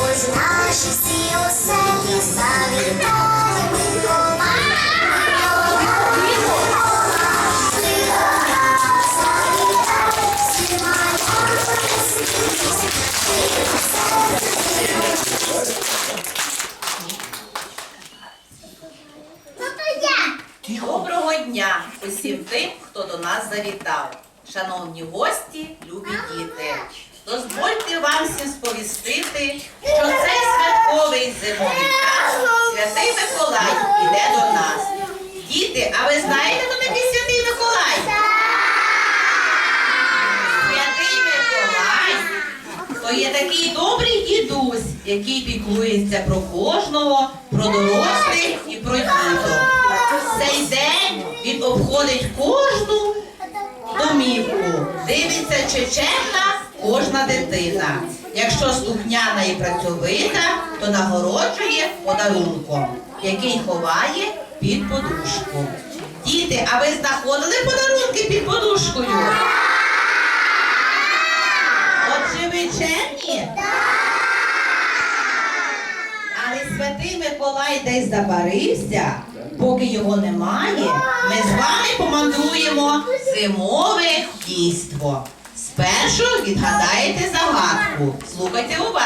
ось наші всі оселі завітали Миколай. Доброго дня усім тим, хто до нас завітав. Шановні гості, любі діти, дозвольте вам всім сповістити, що цей святковий зимовий час Святий Миколай іде до нас. Діти, а ви знаєте, хто такий Святий Миколай? Святий Миколай – то є такий добрий дідусь, який піклується про кожного, про дорослих і про діток. В цей день він обходить кожну домівку, дивиться, чи чемна кожна дитина. Якщо слухняна і працьовита, то нагороджує подарунком, який ховає під подушку. Діти, а ви знаходили подарунки під подушкою? Отже, ви чемні? Але Святий Миколай десь забарився. Поки його немає, ми з вами помандруємо зимове дійство. Спершу відгадаєте загадку. Слухайте уважно.